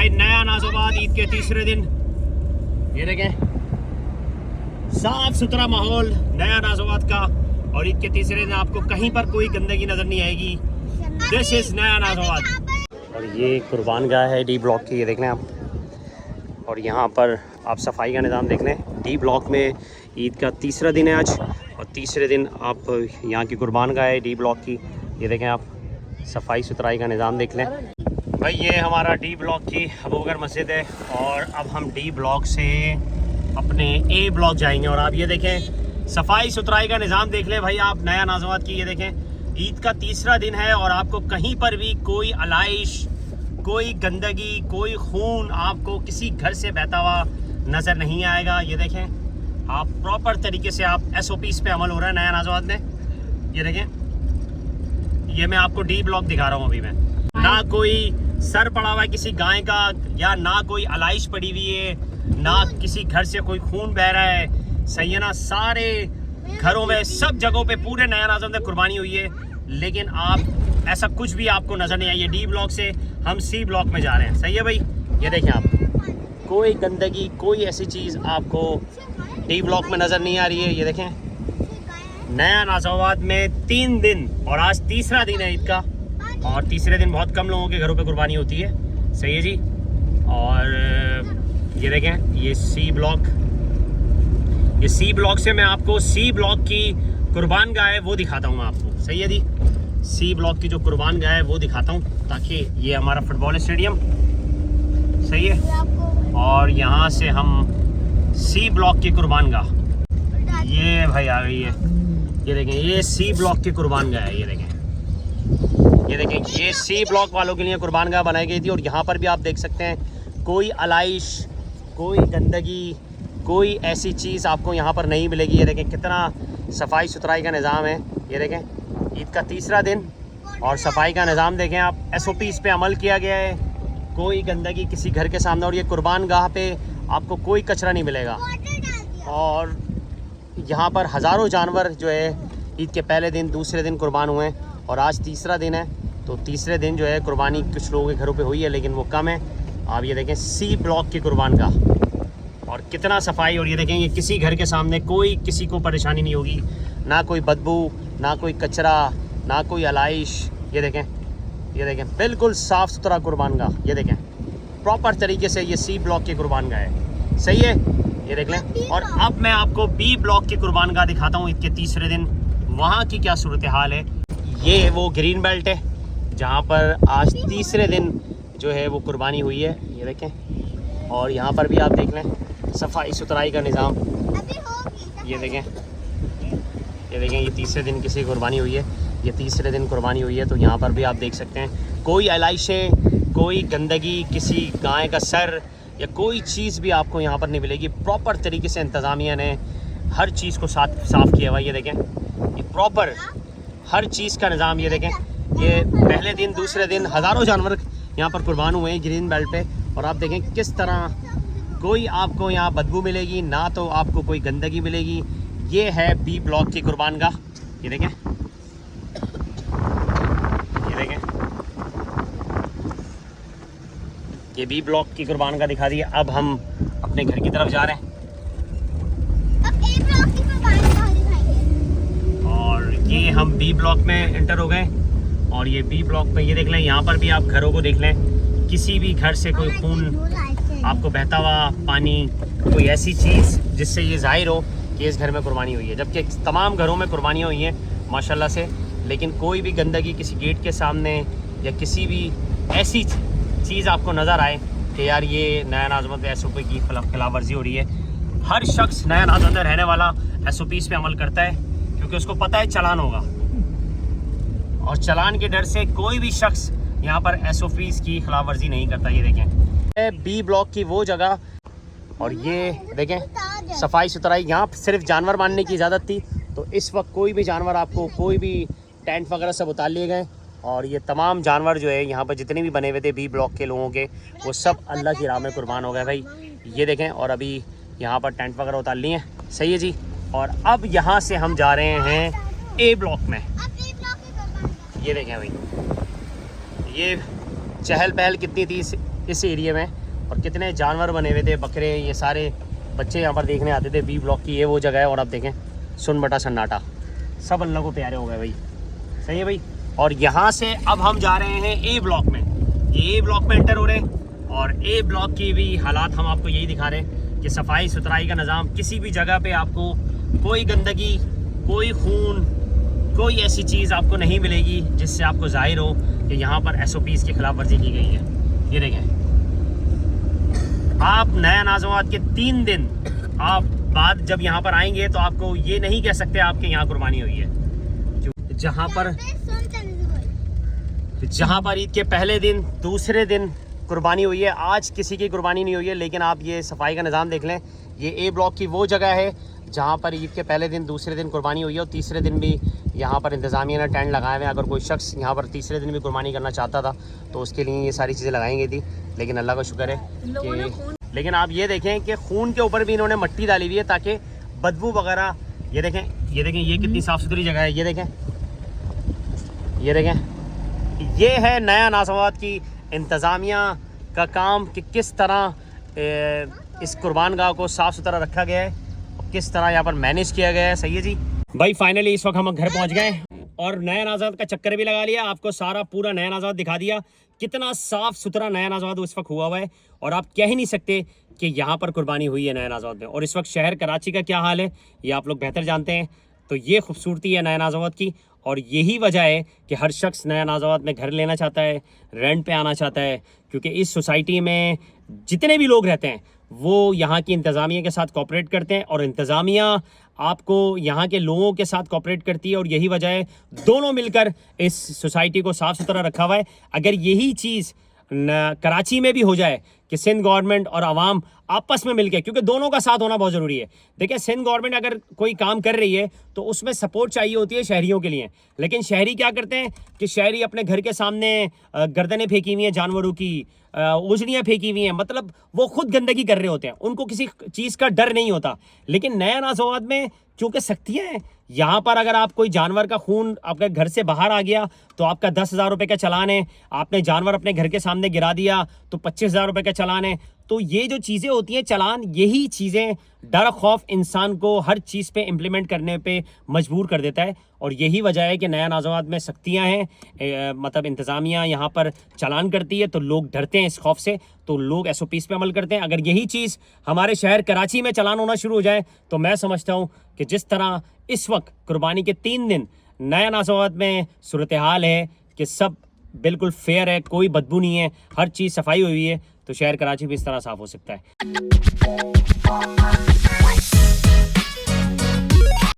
भाई नया नाज़ोबाद ईद के तीसरे दिन, ये देखें साफ सुथरा माहौल नया नाज़ोबाद का। और ईद के तीसरे दिन आपको कहीं पर कोई गंदगी नजर नहीं आएगी। दिस इज नया नाज़ोबाद। और ये कुर्बान गाह है डी ब्लॉक की, ये देख लें आप। और यहाँ पर आप सफाई का निज़ाम देख लें। डी ब्लॉक में ईद का तीसरा दिन है आज, और तीसरे दिन आप यहाँ की कुर्बान गाह है डी ब्लॉक की। ये देखें आप, सफाई सुथराई का निज़ाम देख लें भाई। ये हमारा डी ब्लॉक की अबू बकर मस्जिद है, और अब हम डी ब्लॉक से अपने ए ब्लॉक जाएंगे। और आप ये देखें सफाई सुथराई का निज़ाम देख लें भाई आप नया नाज़ोबाद की। ये देखें ईद का तीसरा दिन है, और आपको कहीं पर भी कोई अलाइश, कोई गंदगी, कोई खून आपको किसी घर से बहता हुआ नज़र नहीं आएगा। ये देखें आप प्रॉपर तरीके से आप SOPs पे अमल हो रहा है नया नाज़ोबाद में। ये देखें, ये मैं आपको डी ब्लॉक दिखा रहा हूँ अभी। मैं ना कोई सर पड़ा हुआ है किसी गाय का, या ना कोई अलाइश पड़ी हुई है, ना किसी घर से कोई खून बह रहा है। सही है ना, सारे घरों में सब जगहों पे पूरे नया नाज़ोबाद में कुर्बानी हुई है, लेकिन आप ऐसा कुछ भी आपको नज़र नहीं आई है। डी ब्लॉक से हम C ब्लॉक में जा रहे हैं। सही है भाई, ये देखें आप, कोई गंदगी, कोई ऐसी चीज़ आपको डी ब्लॉक में नज़र नहीं आ रही है। ये देखें नया नाज़ोबाद में 3 दिन, और आज तीसरा दिन है ईद का। और तीसरे दिन बहुत कम लोगों के घरों पे कुर्बानी होती है। सही है जी। और ये देखें ये C ब्लॉक, ये C ब्लॉक से मैं आपको C ब्लॉक की कुर्बान गाह है वो दिखाता हूँ मैं आपको। सही है जी, C ब्लॉक की जो कुर्बान गाह है वो दिखाता हूँ, ताकि ये हमारा फुटबॉल स्टेडियम सही है। और यहाँ से हम C ब्लॉक की कुर्बान गाह, ये भाई आ गई है। ये देखें ये C ब्लॉक की कुर्बान गाह है। ये देखें, ये देखें ये C ब्लॉक वालों के लिए कुर्बान गाह बनाई गई थी। और यहाँ पर भी आप देख सकते हैं कोई अलाइश, कोई गंदगी, कोई ऐसी चीज़ आपको यहाँ पर नहीं मिलेगी। ये देखें कितना सफाई सुथराई का निज़ाम है। ये देखें ईद का तीसरा दिन, और सफाई का निज़ाम देखें आप, SOPs पे अमल किया गया है। कोई गंदगी किसी घर के सामने, और ये कुर्बान गाह पे आपको कोई कचरा नहीं मिलेगा। और यहाँ पर हज़ारों जानवर जो है ईद के पहले दिन, दूसरे दिन कुर्बान हुए हैं, और आज तीसरा दिन है। तो तीसरे दिन जो है कुर्बानी कुछ लोगों के घरों पे हुई है, लेकिन वो कम है। आप ये देखें C ब्लॉक की कुर्बान गाह, और कितना सफाई। और ये देखें ये किसी घर के सामने कोई किसी को परेशानी नहीं होगी, ना कोई बदबू, ना कोई कचरा, ना कोई अलाइश। ये देखें बिल्कुल साफ़ सुथरा कुर्बान गाह। ये देखें प्रॉपर तरीके से ये C ब्लॉक की कुर्बान गाह है। सही है, ये देख लें। और अब मैं आपको B ब्लॉक की कुर्बान गाह दिखाता हूँ ईद के तीसरे दिन, वहाँ की क्या सूरत हाल है। ये वो ग्रीन बेल्ट है जहाँ पर आज तीसरे दिन जो है वो कुर्बानी हुई है। ये देखें, और यहाँ पर भी आप देख लें सफाई सुथराई का निज़ाम। ये देखें ये तीसरे दिन किसी कुर्बानी हुई है, ये तीसरे दिन कुर्बानी हुई है। तो यहाँ पर भी आप देख सकते हैं कोई एलाइशें, कोई गंदगी, किसी गाय का सर या कोई चीज़ भी आपको यहाँ पर नहीं मिलेगी। प्रॉपर तरीके से इंतज़ामिया ने हर चीज़ को साफ़ किया हुआ। ये देखें ये प्रॉपर हर चीज़ का निज़ाम। ये देखें ये पहले दिन, दूसरे दिन हज़ारों जानवर यहाँ पर कुर्बान हुए हैं ग्रीन बेल्ट पे। और आप देखें किस तरह कोई आपको यहाँ बदबू मिलेगी, ना तो आपको कोई गंदगी मिलेगी। ये है B ब्लॉक की कुर्बान गाह। ये देखें ये B ब्लॉक की कुर्बान गाह दिखा दी। अब हम अपने घर की तरफ जा रहे हैं। अब A ब्लॉक की कुर्बान गाह दिखाएंगे। और ये हम B ब्लॉक में एंटर हो गए। और ये B ब्लॉक में ये देख लें, यहाँ पर भी आप घरों को देख लें, किसी भी घर से कोई खून आपको बहता हुआ पानी, कोई ऐसी चीज़ जिससे ये जाहिर हो कि इस घर में कुर्बानी हुई है। जबकि तमाम घरों में कुर्बानियाँ हुई हैं माशाल्लाह से, लेकिन कोई भी गंदगी किसी गेट के सामने या किसी भी ऐसी चीज़ आपको नज़र आए कि यार ये नया नाज़ोबाद SOP की खिलाफ वर्जी हो रही है। हर शख्स नया नाज़ोबाद में रहने वाला SOPs पे अमल करता है, क्योंकि उसको पता है चालान होगा, और चालान के डर से कोई भी शख्स यहाँ पर SOPs की खिलाफ वर्जी नहीं करता। ये देखें B ब्लॉक की वो जगह, और ये देखें सफाई सुथराई। यहाँ सिर्फ जानवर मारने की इजाज़त थी, तो इस वक्त कोई भी जानवर आपको, कोई भी टेंट वगैरह सब उतार लिए गए। और ये तमाम जानवर जो है यहाँ पर जितने भी बने हुए थे B ब्लॉक के लोगों के, वो सब अल्लाह की राह में कुर्बान हो गए भाई। ये देखें, और अभी यहाँ पर टेंट वगैरह उतार लिए हैं। सही है जी। और अब यहाँ से हम जा रहे हैं A ब्लॉक में। ये देखें भाई, ये चहल पहल कितनी थी इस एरिया में, और कितने जानवर बने हुए थे, बकरे, ये सारे बच्चे यहाँ पर देखने आते थे। बी ब्लॉक की ये वो जगह है, और आप देखें सुनबटा सन्नाटा, सब अल्लाह को प्यारे हो गए भाई। सही है भाई। और यहाँ से अब हम जा रहे हैं ए ब्लॉक में। ये ए ब्लॉक में एंटर हो रहे हैं, और ए ब्लॉक की भी हालात हम आपको यही दिखा रहे हैं कि सफाई सुथराई का निज़ाम, किसी भी जगह पे आपको कोई गंदगी, कोई खून, कोई ऐसी चीज़ आपको नहीं मिलेगी जिससे आपको जाहिर हो कि यहाँ पर SOPs की खिलाफ वर्जी की गई है। ये देखें, आप नया नाज़ाबाद के 3 दिन आप बाद जब यहाँ पर आएंगे तो आपको ये नहीं कह सकते आपके यहाँ कुर्बानी हुई है। जहाँ पर ईद के पहले दिन, दूसरे दिन कुर्बानी हुई है। आज किसी की कुर्बानी नहीं हुई है, लेकिन आप ये सफाई का निज़ाम देख लें। ये ए ब्लॉक की वो जगह है जहाँ पर ईद के पहले दिन, दूसरे दिन कुर्बानी हुई है, और तीसरे दिन भी यहाँ पर इंतज़ामिया ने टेंट लगाए हुए हैं। अगर कोई शख्स यहाँ पर तीसरे दिन भी कुर्बानी करना चाहता था तो उसके लिए ये सारी चीज़ें लगाई गई थी, लेकिन अल्लाह का शुक्र है कि, लेकिन आप ये देखें कि खून के ऊपर भी इन्होंने मट्टी डाली हुई है ताकि बदबू वगैरह, ये देखें, ये देखें, ये कितनी साफ़ सुथरी जगह है। ये देखें, ये देखें, ये है नया नाज़ाबाद की इंतज़ामिया का काम कि किस तरह इस कुर्बानगाह को साफ़ सुथरा रखा गया है और किस तरह यहाँ पर मैनेज किया गया है। सही है जी भाई। फाइनली इस वक्त हम घर पहुँच गए और नया नाज़ाबाद का चक्कर भी लगा लिया, आपको सारा पूरा नया नाज़ाबाद दिखा दिया। कितना साफ़ सुथरा नया नाज़ाबाद इस वक्त हुआ है, और आप कह ही नहीं सकते कि यहाँ पर कुर्बानी हुई है नया नाज़ाबाद में। और इस वक्त शहर कराची का क्या हाल है ये आप लोग बेहतर जानते हैं। तो ये खूबसूरती है नया नाज़ाबाद की, और यही वजह है कि हर शख्स नया नाज़ाबाद में घर लेना चाहता है, रेंट पे आना चाहता है, क्योंकि इस सोसाइटी में जितने भी लोग रहते हैं वो यहाँ की इंतज़ामिया के साथ कोऑपरेट करते हैं, और इंतज़ामिया आपको यहाँ के लोगों के साथ कोऑपरेट करती है। और यही वजह है दोनों मिलकर इस सोसाइटी को साफ़ सुथरा रखा हुआ है। अगर यही चीज़ कराची में भी हो जाए कि सिंध गवर्नमेंट और आवाम आपस में मिलके, क्योंकि दोनों का साथ होना बहुत ज़रूरी है। देखिए, सिंध गवर्नमेंट अगर कोई काम कर रही है तो उसमें सपोर्ट चाहिए होती है शहरियों के लिए, लेकिन शहरी क्या करते हैं कि शहरी अपने घर के सामने गर्दनें फेंकी हुई हैं जानवरों की, उजड़ियाँ फेंकी हुई हैं, मतलब वो खुद गंदगी कर रहे होते हैं, उनको किसी चीज़ का डर नहीं होता। लेकिन नया नाज़ाबाद में क्योंकि सख्तियाँ हैं, यहाँ पर अगर आप कोई जानवर का खून आपके घर से बाहर आ गया तो आपका 10,000 रुपये का चालान है, आपने जानवर अपने घर के सामने गिरा दिया तो 25,000 रुपये का चालान है। तो ये जो चीज़ें होती हैं चालान, यही चीज़ें डर खौफ इंसान को हर चीज़ पे इम्प्लीमेंट करने पे मजबूर कर देता है। और यही वजह है कि नया नाज़ाबाद में सख्तियाँ हैं, मतलब इंतज़ामिया यहाँ पर चालान करती है तो लोग डरते हैं इस खौफ से, तो लोग SOPs पे अमल करते हैं। अगर यही चीज़ हमारे शहर कराची में चालान होना शुरू हो जाए तो मैं समझता हूँ कि जिस तरह इस वक्त कुर्बानी के 3 दिन नया नाज़ाबाद में सूरत हाल है कि सब बिल्कुल फेयर है, कोई बदबू नहीं है, हर चीज़ सफाई हुई है, तो शहर कराची भी इस तरह साफ़ हो सकता है।